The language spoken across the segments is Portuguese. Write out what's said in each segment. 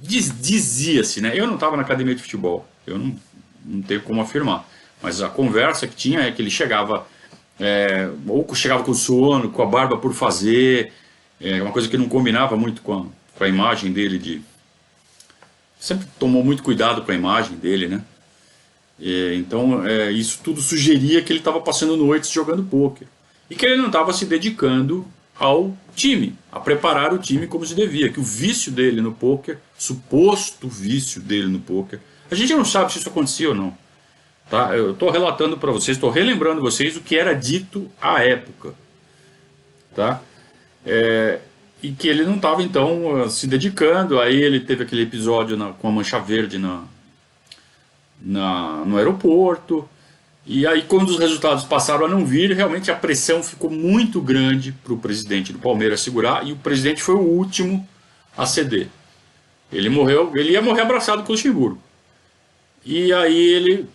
dizia-se, né? Eu não estava na academia de futebol, eu não tenho como afirmar, mas a conversa que tinha é que ele chegava, ou chegava com sono, com a barba por fazer, uma coisa que não combinava muito com a imagem dele. Sempre tomou muito cuidado com a imagem dele, né? Então isso tudo sugeria que ele estava passando noites jogando pôquer e que ele não estava se dedicando ao time, a preparar o time como se devia, que o vício dele no pôquer, suposto vício dele no pôquer, a gente não sabe se isso acontecia ou não, tá? Eu estou relatando para vocês, estou relembrando vocês o que era dito à época, tá? E que ele não estava então se dedicando. Aí ele teve aquele episódio com a mancha verde no aeroporto. E aí, quando os resultados passaram a não vir, realmente a pressão ficou muito grande para o presidente do Palmeiras segurar, e o presidente foi o último a ceder. Ele ia morrer abraçado com o Luxemburgo. E aí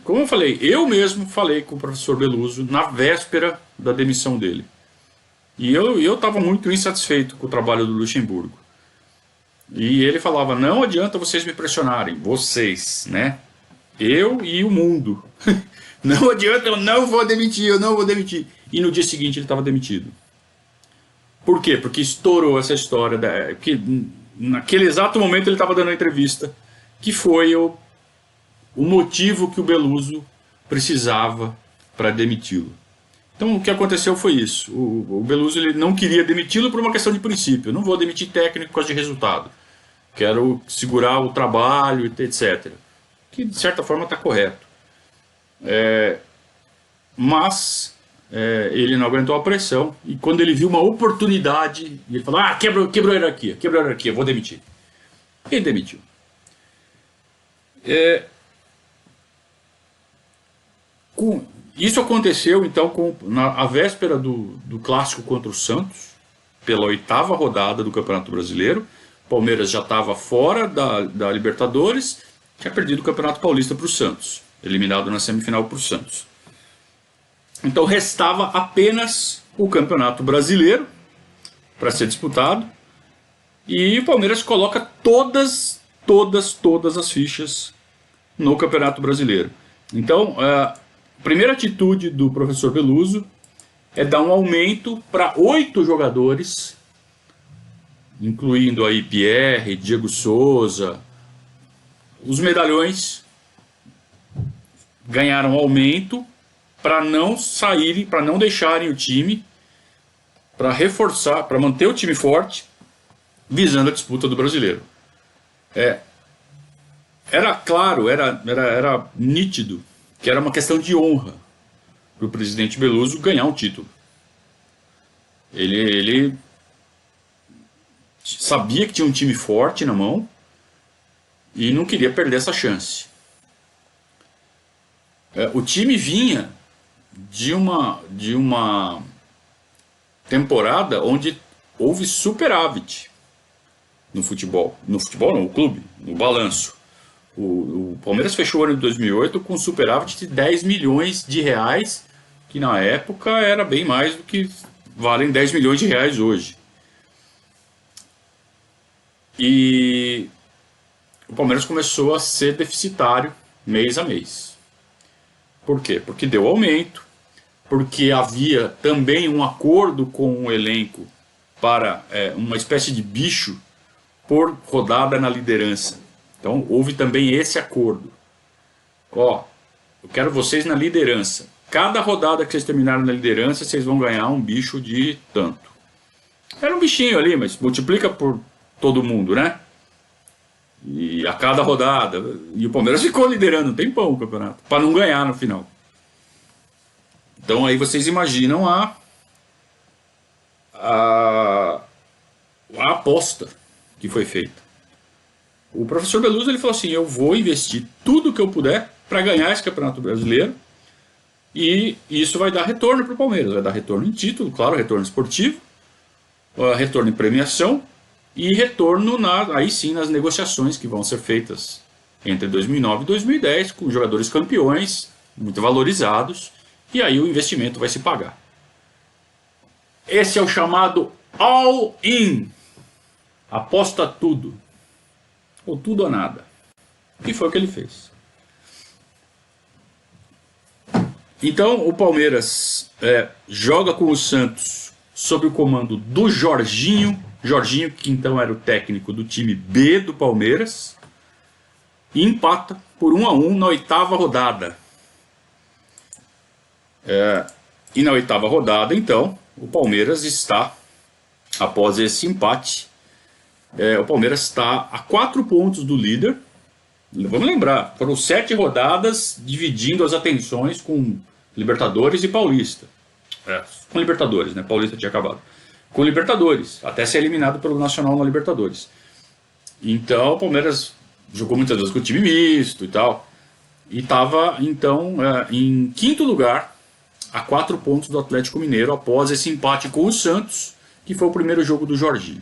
como eu falei, eu mesmo falei com o professor Beluso na véspera da demissão dele. E eu estava muito insatisfeito com o trabalho do Luxemburgo. E ele falava, não adianta vocês me pressionarem, vocês, né? Eu e o mundo. Não adianta, eu não vou demitir. E no dia seguinte ele estava demitido. Por quê? Porque estourou essa história, que naquele exato momento ele estava dando uma entrevista, que foi o motivo que o Beluso precisava para demiti-lo. Então o que aconteceu foi isso. O Beluso ele não queria demiti-lo por uma questão de princípio. Eu não vou demitir técnico por causa de resultado. Quero segurar o trabalho, etc. Que de certa forma está correto. Mas ele não aguentou a pressão, e quando ele viu uma oportunidade, ele falou, quebrou a hierarquia, vou demitir. Ele demitiu. Isso aconteceu então na véspera do clássico contra o Santos, pela 8ª rodada do Campeonato Brasileiro. O Palmeiras já estava fora da Libertadores, tinha perdido o Campeonato Paulista para o Santos, eliminado na semifinal para o Santos. Então restava apenas o Campeonato Brasileiro para ser disputado, e o Palmeiras coloca todas as fichas no Campeonato Brasileiro. Então a primeira atitude do professor Beluso é dar um aumento para 8 jogadores, incluindo aí Pierre, Diego Souza. Os medalhões ganharam aumento para não saírem, para não deixarem o time, para reforçar, para manter o time forte, visando a disputa do Brasileiro. Era claro, era nítido que era uma questão de honra para o presidente Beluso ganhar um título. Ele sabia que tinha um time forte na mão e não queria perder essa chance. O time vinha de uma temporada onde houve superávit no futebol. No futebol não, o clube, no balanço. O Palmeiras fechou o ano de 2008 com superávit de 10 milhões de reais, que na época era bem mais do que valem 10 milhões de reais hoje. E o Palmeiras começou a ser deficitário mês a mês. Por quê? Porque deu aumento, porque havia também um acordo com o elenco para uma espécie de bicho por rodada na liderança. Então houve também esse acordo. Eu quero vocês na liderança. Cada rodada que vocês terminarem na liderança, vocês vão ganhar um bicho de tanto. Era um bichinho ali, mas multiplica por todo mundo, né? E a cada rodada. E o Palmeiras ficou liderando um tempão o campeonato, para não ganhar no final. Então aí vocês imaginam a aposta que foi feita. O professor Beluso ele falou assim, eu vou investir tudo que eu puder para ganhar esse Campeonato Brasileiro, e isso vai dar retorno para o Palmeiras, vai dar retorno em título, claro, retorno esportivo, retorno em premiação e retorno aí sim nas negociações que vão ser feitas entre 2009 e 2010 com jogadores campeões, muito valorizados, e aí o investimento vai se pagar. Esse é o chamado all-in. aposta tudo, ou tudo ou nada. E foi o que ele fez. Então o Palmeiras joga com o Santos sob o comando do Jorginho, que então era o técnico do time B do Palmeiras, e empata por 1-1 na oitava rodada. E na oitava rodada, então, o Palmeiras está, após esse empate, o Palmeiras está a 4 pontos do líder. Vamos lembrar, foram 7 rodadas dividindo as atenções com Libertadores e Paulista. Com Libertadores, né? Paulista tinha acabado. Com Libertadores, até ser eliminado pelo Nacional na Libertadores. Então o Palmeiras jogou muitas vezes com o time misto e tal. E estava, então, em quinto lugar, a 4 pontos do Atlético Mineiro, após esse empate com o Santos, que foi o primeiro jogo do Jorginho.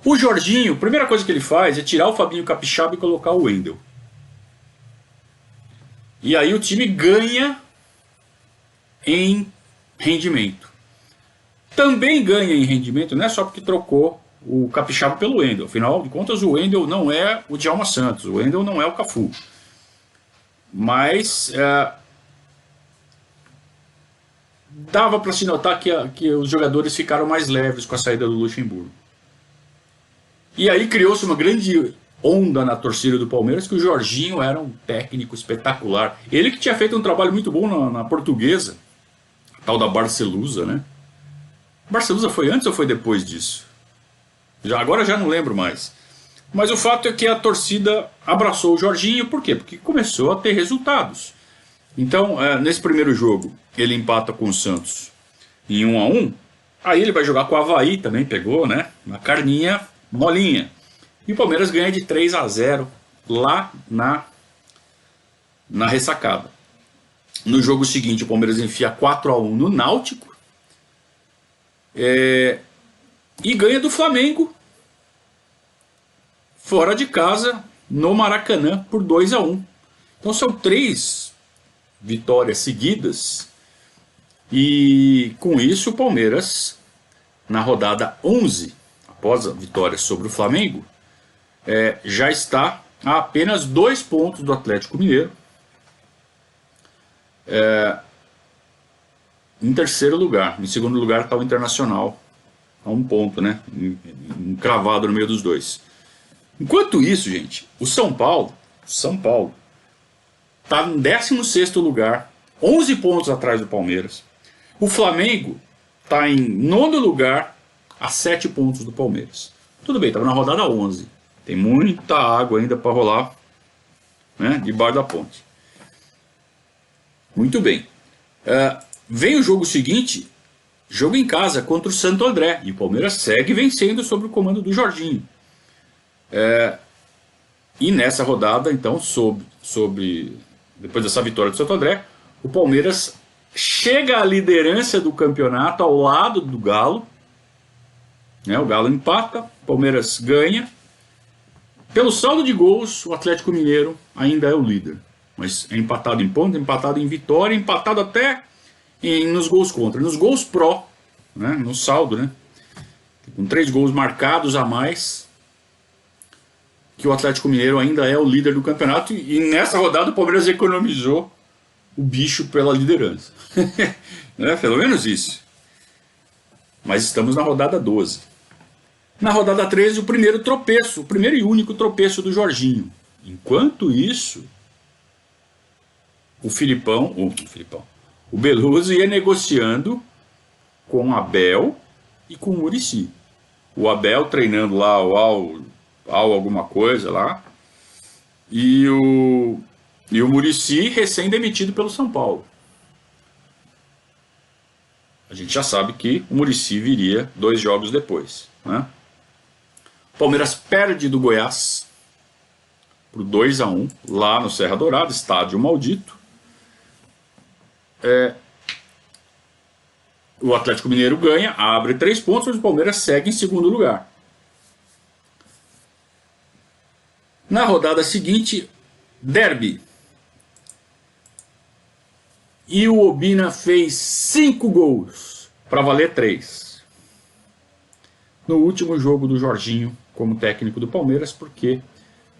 O Jorginho, a primeira coisa que ele faz é tirar o Fabinho Capixaba e colocar o Wendel. E aí o time ganha em rendimento. Também ganha em rendimento, não é só porque trocou o Capixaba pelo Wendel. Afinal de contas, o Wendel não é o Djalma Santos, o Wendel não é o Cafu. Mas dava para se notar que os jogadores ficaram mais leves com a saída do Luxemburgo. E aí criou-se uma grande onda na torcida do Palmeiras que o Jorginho era um técnico espetacular. Ele que tinha feito um trabalho muito bom na Portuguesa, a tal da Barcelusa, né? Barcelusa foi antes ou foi depois disso? Agora já não lembro mais. Mas o fato é que a torcida abraçou o Jorginho, por quê? Porque começou a ter resultados. Então, nesse primeiro jogo, ele empata com o Santos em 1-1. Aí ele vai jogar com o Avaí, também pegou, né? Na carninha molinha. E o Palmeiras ganha de 3-0 lá na ressacada. No jogo seguinte, o Palmeiras enfia 4-1 no Náutico. E ganha do Flamengo fora de casa no Maracanã por 2-1. Então são 3 vitórias seguidas. E com isso o Palmeiras, na rodada 11, após a vitória sobre o Flamengo, já está a apenas 2 pontos do Atlético Mineiro. Em terceiro lugar. Em segundo lugar está o Internacional, a 1 ponto, né? Cravado no meio dos dois. Enquanto isso, gente, o São Paulo está no 16º lugar, 11 pontos atrás do Palmeiras. O Flamengo está em 9º lugar, a 7 pontos do Palmeiras. Tudo bem, estava na rodada 11. Tem muita água ainda para rolar, né, debaixo da ponte. Muito bem. Vem o jogo seguinte, jogo em casa contra o Santo André. E o Palmeiras segue vencendo sob o comando do Jorginho. E nessa rodada, então, depois dessa vitória do Santo André, o Palmeiras chega à liderança do campeonato ao lado do Galo. O Galo empata, o Palmeiras ganha. Pelo saldo de gols, o Atlético Mineiro ainda é o líder. Mas é empatado em ponto, empatado em vitória, empatado até nos gols contra. Nos gols pró, né? No saldo, né? Com 3 gols marcados a mais, que o Atlético Mineiro ainda é o líder do campeonato. E nessa rodada o Palmeiras economizou o bicho pela liderança. Pelo menos isso. Mas estamos na rodada 12. Na rodada 13, o primeiro e único tropeço do Jorginho. Enquanto isso, o Beluso ia negociando com o Abel e com o Muricy. O Abel treinando lá o alguma coisa lá, e o Muricy recém-demitido pelo São Paulo. A gente já sabe que o Muricy viria 2 jogos depois, né? Palmeiras perde do Goiás por 2-1 lá no Serra Dourada, estádio maldito. O Atlético Mineiro ganha, abre 3 pontos, mas o Palmeiras segue em segundo lugar. Na rodada seguinte, derby. E o Obina fez 5 gols para valer 3. no último jogo do Jorginho como técnico do Palmeiras, porque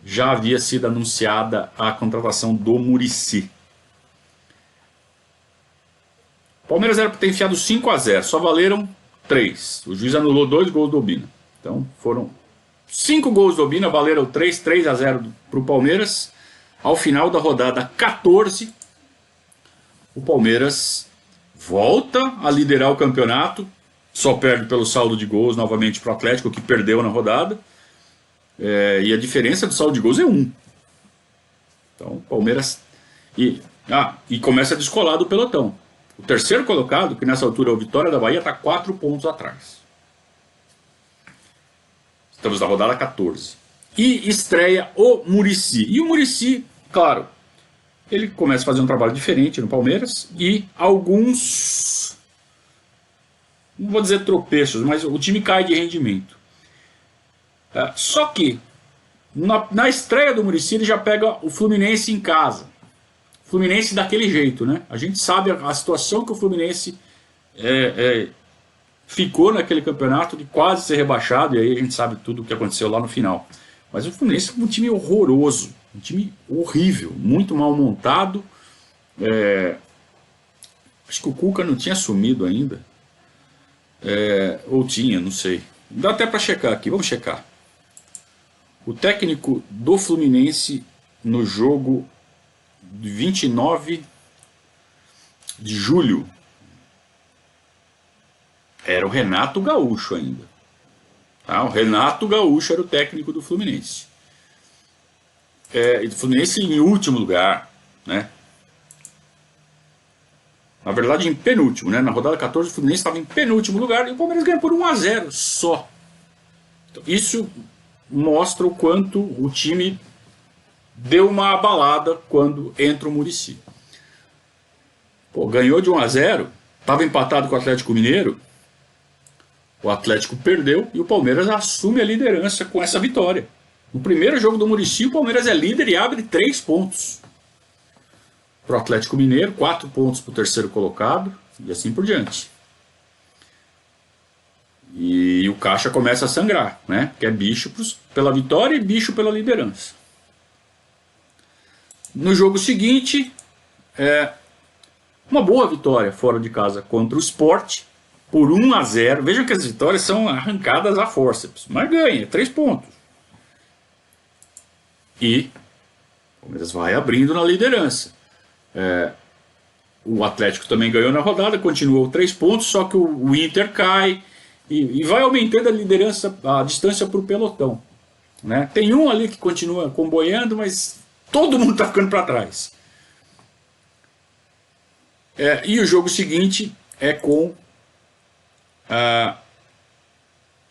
já havia sido anunciada a contratação do Muricy. O Palmeiras era para ter enfiado 5-0, só valeram 3. O juiz anulou 2 gols do Obina. Então foram 5 gols do Obina, valeram 3-0 para o Palmeiras. Ao final da rodada 14, o Palmeiras volta a liderar o campeonato, só perde pelo saldo de gols novamente para o Atlético, que perdeu na rodada. E a diferença do saldo de gols é 1. Então o Palmeiras... E começa a descolar do pelotão. O terceiro colocado, que nessa altura é o Vitória da Bahia, está 4 pontos atrás. Estamos na rodada 14. E estreia o Muricy. E o Muricy, claro, ele começa a fazer um trabalho diferente no Palmeiras. E alguns, não vou dizer tropeços, mas o time cai de rendimento. Só que, na estreia do Muricy, ele já pega o Fluminense em casa. Fluminense daquele jeito, né? A gente sabe a situação que o Fluminense ficou naquele campeonato de quase ser rebaixado, e aí a gente sabe tudo o que aconteceu lá no final. Mas o Fluminense é um time horroroso, um time horrível, muito mal montado. Acho que o Cuca não tinha assumido ainda. Ou tinha, não sei. Dá até para checar aqui, vamos checar. O técnico do Fluminense no jogo de 29 de julho era o Renato Gaúcho ainda. O Renato Gaúcho era o técnico do Fluminense. O Fluminense em último lugar, né? Na verdade em penúltimo, né? Na rodada 14 o Fluminense estava em penúltimo lugar e o Palmeiras ganhou por 1-0 só. Então, isso mostra o quanto o time deu uma abalada quando entra o Muricy. Ganhou de 1-0, estava empatado com o Atlético Mineiro, o Atlético perdeu e o Palmeiras assume a liderança com essa vitória. No primeiro jogo do Muricy, o Palmeiras é líder e abre 3 pontos para o Atlético Mineiro, 4 pontos para o terceiro colocado e assim por diante. E o caixa começa a sangrar, né? Que é bicho pela vitória e bicho pela liderança. No jogo seguinte, uma boa vitória fora de casa contra o Sport, por 1-0. Vejam que as vitórias são arrancadas a fórceps, mas ganha, 3 pontos. E o Palmeiras vai abrindo na liderança. O Atlético também ganhou na rodada, continuou 3 pontos, só que o Inter cai e vai aumentando a liderança, a distância para o pelotão. Né? Tem um ali que continua comboiando, mas todo mundo está ficando para trás. E o jogo seguinte é com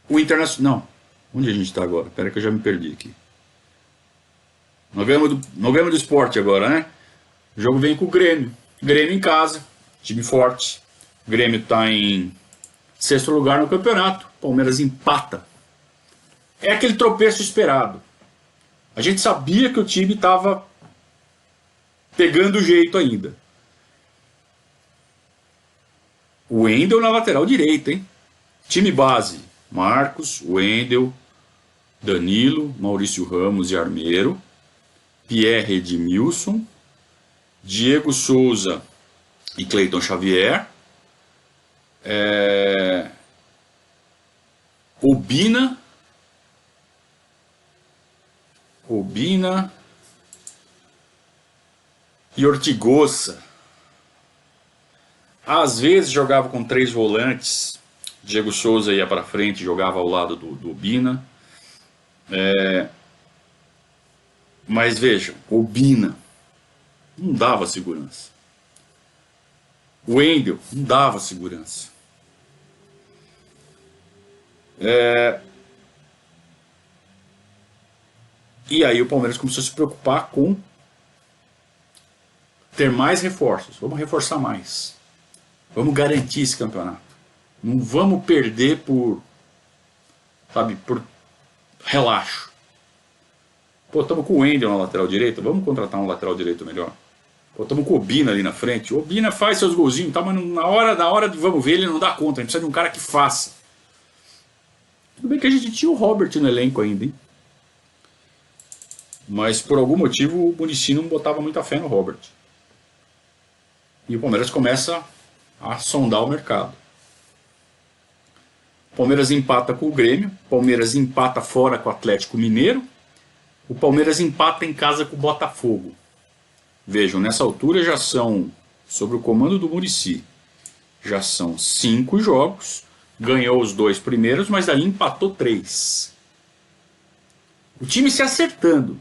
o Internacional. Não, onde a gente está agora? Espera que eu já me perdi aqui. Nós ganhamos do Sport agora, né? O jogo vem com o Grêmio. Grêmio em casa, time forte. O Grêmio está em 6º lugar no campeonato. Palmeiras empata. É aquele tropeço esperado. A gente sabia que o time estava pegando o jeito ainda. O Wendel na lateral direita, hein? Time base: Marcos, Wendel, Danilo, Maurício Ramos e Armeiro, Pierre Edmilson, Diego Souza e Cleiton Xavier, Obina e Ortigosa. Às vezes jogava com 3 volantes. Diego Souza ia para frente, jogava ao lado do Obina. Mas vejam, Obina não dava segurança. O Wendel não dava segurança. E aí o Palmeiras começou a se preocupar com ter mais reforços. Vamos reforçar mais. Vamos garantir esse campeonato. Não vamos perder por relaxo. Estamos com o Wendel na lateral direita, vamos contratar um lateral direito melhor. Estamos com o Obina ali na frente. O Obina faz seus golzinhos, mas na hora de vamos ver, ele não dá conta. A gente precisa de um cara que faça. Tudo bem que a gente tinha o Robert no elenco ainda, hein? Mas por algum motivo o Muricy não botava muita fé no Robert. E o Palmeiras começa a sondar o mercado. O Palmeiras empata com o Grêmio, o Palmeiras empata fora com o Atlético Mineiro, o Palmeiras empata em casa com o Botafogo. Vejam, nessa altura já são, sob o comando do Muricy, já são 5 jogos, ganhou os 2 primeiros, mas daí empatou 3. O time se acertando.